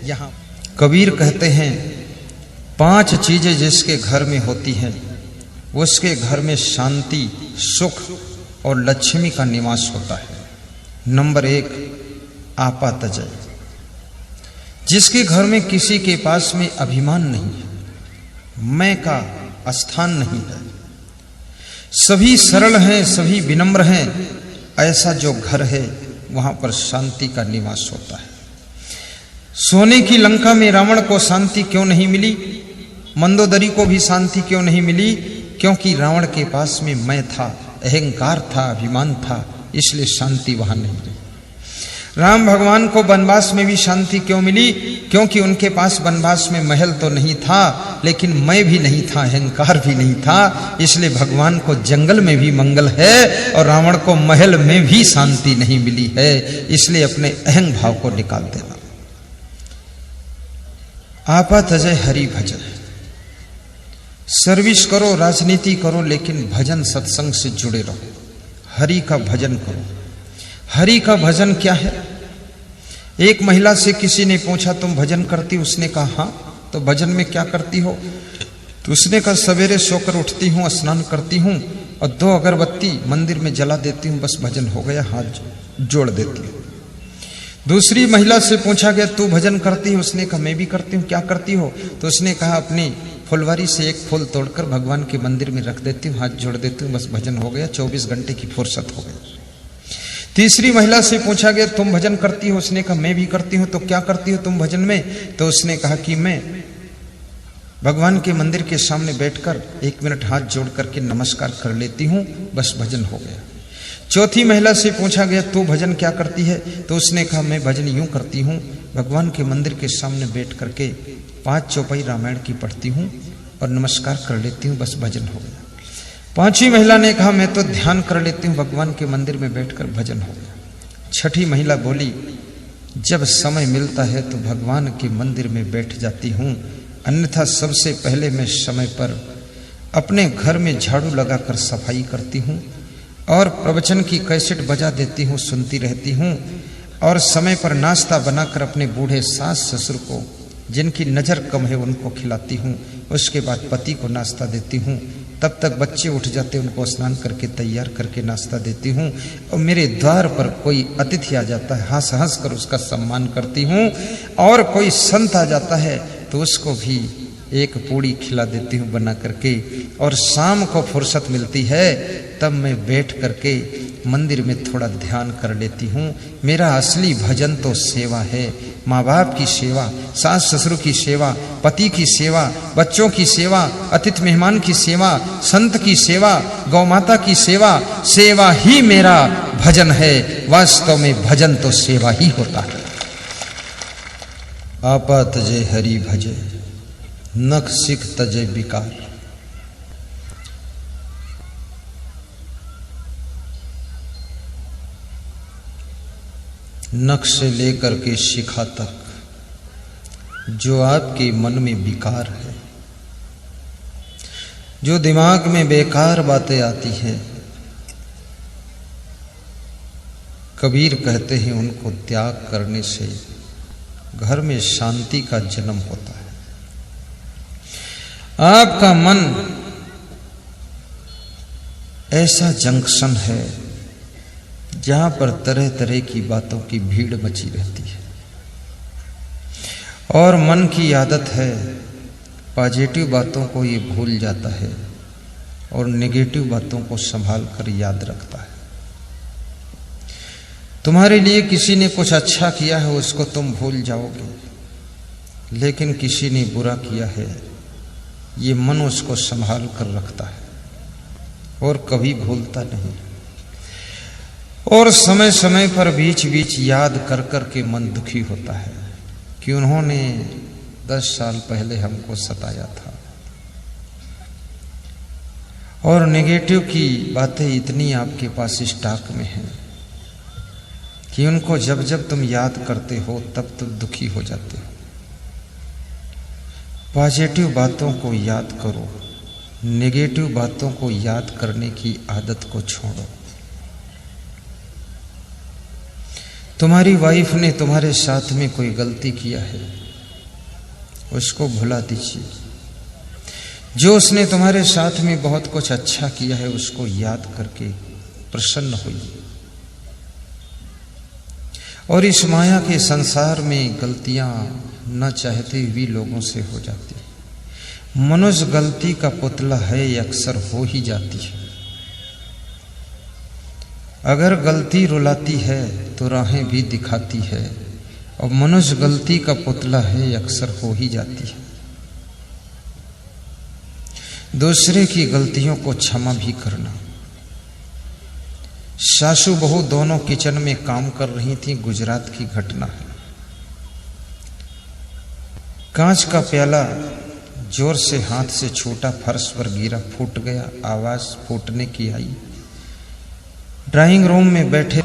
यहाँ कबीर कहते हैं 5 चीजें जिसके घर में होती हैं उसके घर में शांति, सुख और लक्ष्मी का निवास होता है। नंबर 1, आपातजय। जिसके घर में किसी के पास में अभिमान नहीं है, मैं का स्थान नहीं है, सभी सरल हैं, सभी विनम्र हैं, ऐसा जो घर है वहां पर शांति का निवास होता है। सोने की लंका में रावण को शांति क्यों नहीं मिली, मंदोदरी को भी शांति क्यों नहीं मिली? क्योंकि रावण के पास में मैं था, अहंकार था, अभिमान था, इसलिए शांति वहां नहीं मिली। राम भगवान को वनवास में भी शांति क्यों मिली? क्योंकि उनके पास वनवास में महल तो नहीं था, लेकिन मैं भी नहीं था, अहंकार भी नहीं था, इसलिए भगवान को जंगल में भी मंगल है और रावण को महल में भी शांति नहीं मिली है। इसलिए अपने अहंग भाव को निकाल देना। आपातजय हरि भजन। सर्विस करो, राजनीति करो, लेकिन भजन सत्संग से जुड़े रहो, हरि का भजन करो। हरि का भजन क्या है? एक महिला से किसी ने पूछा तुम भजन करती? उसने कहा हाँ। तो भजन में क्या करती हो? तो उसने कहा सवेरे सोकर उठती हूँ, स्नान करती हूँ और 2 अगरबत्ती मंदिर में जला देती हूँ, बस भजन हो गया, हाथ जोड़ देती हूँ। दूसरी महिला से पूछा गया तू भजन करती हो? उसने कहा मैं भी करती हूँ। क्या करती हो? तो उसने कहा अपनी फुलवारी से एक फूल तोड़कर भगवान के मंदिर में रख देती हूँ, हाथ जोड़ देती हूँ, बस भजन हो गया, 24 घंटे की फुर्सत हो गई। तीसरी महिला से पूछा गया तुम भजन करती हो? उसने कहा मैं भी करती हूँ। तो क्या करती हो तुम भजन में? तो उसने कहा कि मैं भगवान के मंदिर के सामने बैठकर 1 मिनट हाथ जोड़ करके नमस्कार कर लेती हूँ, बस भजन हो गया। चौथी महिला से पूछा गया तू भजन क्या करती है? तो उसने कहा मैं भजन यूं करती हूँ, भगवान के मंदिर के सामने बैठ करके 5 चौपाई रामायण की पढ़ती हूँ और नमस्कार कर लेती हूँ, बस भजन हो गया। 5वीं महिला ने कहा मैं तो ध्यान कर लेती हूँ, भगवान के मंदिर में बैठकर भजन हो गया। 6ठी महिला बोली जब समय मिलता है तो भगवान के मंदिर में बैठ जाती हूँ, अन्यथा सबसे पहले मैं समय पर अपने घर में झाड़ू लगाकर सफाई करती हूँ और प्रवचन की कैसेट बजा देती हूँ, सुनती रहती हूँ और समय पर नाश्ता बनाकर अपने बूढ़े सास ससुर को जिनकी नज़र कम है उनको खिलाती हूँ। उसके बाद पति को नाश्ता देती हूँ, तब तक बच्चे उठ जाते उनको स्नान करके तैयार करके नाश्ता देती हूँ और मेरे द्वार पर कोई अतिथि आ जाता है, हंस हंस कर उसका सम्मान करती हूँ और कोई संत आ जाता है तो उसको भी एक पूड़ी खिला देती हूँ बना करके। और शाम को फुर्सत मिलती है तब मैं बैठ करके मंदिर में थोड़ा ध्यान कर लेती हूँ। मेरा असली भजन तो सेवा है, माँ बाप की सेवा, सास ससुर की सेवा, पति की सेवा, बच्चों की सेवा, अतिथि मेहमान की सेवा, संत की सेवा, गौ माता की सेवा। सेवा ही मेरा भजन है, वास्तव में भजन तो सेवा ही होता है। आपा तजय हरि भजय, नख सिख तजय विकार। नख से लेकर के शिखा तक जो आपके मन में विकार है, जो दिमाग में बेकार बातें आती हैं, कबीर कहते हैं उनको त्याग करने से घर में शांति का जन्म होता है। आपका मन ऐसा जंक्शन है जहां पर तरह तरह की बातों की भीड़ मची रहती है और मन की आदत है पॉजिटिव बातों को ये भूल जाता है और नेगेटिव बातों को संभाल कर याद रखता है। तुम्हारे लिए किसी ने कुछ अच्छा किया है उसको तुम भूल जाओगे, लेकिन किसी ने बुरा किया है ये मन उसको संभाल कर रखता है और कभी भूलता नहीं। और समय समय पर बीच बीच याद कर कर के मन दुखी होता है कि उन्होंने 10 साल पहले हमको सताया था। और नेगेटिव की बातें इतनी आपके पास स्टॉक में हैं कि उनको जब जब तुम याद करते हो तब तुम दुखी हो जाते हो। पॉजिटिव बातों को याद करो, नेगेटिव बातों को याद करने की आदत को छोड़ो। तुम्हारी वाइफ ने तुम्हारे साथ में कोई गलती किया है, उसको भुला दीजिए। जो उसने तुम्हारे साथ में बहुत कुछ अच्छा किया है उसको याद करके प्रसन्न होइए। और इस माया के संसार में गलतियां न चाहते हुए लोगों से हो जाती है। मनुष्य गलती का पुतला है, ये अक्सर हो ही जाती है। अगर गलती रुलाती है तो राहें भी दिखाती है, और मनुष्य गलती का पुतला है, ये अक्सर हो ही जाती है। दूसरे की गलतियों को क्षमा भी करना। सासू बहू दोनों किचन में काम कर रही थी, गुजरात की घटना है। कांच का प्याला जोर से हाथ से छूटा, फर्श पर गिरा, फूट गया। आवाज फूटने की आई। ड्राइंग रूम में बैठे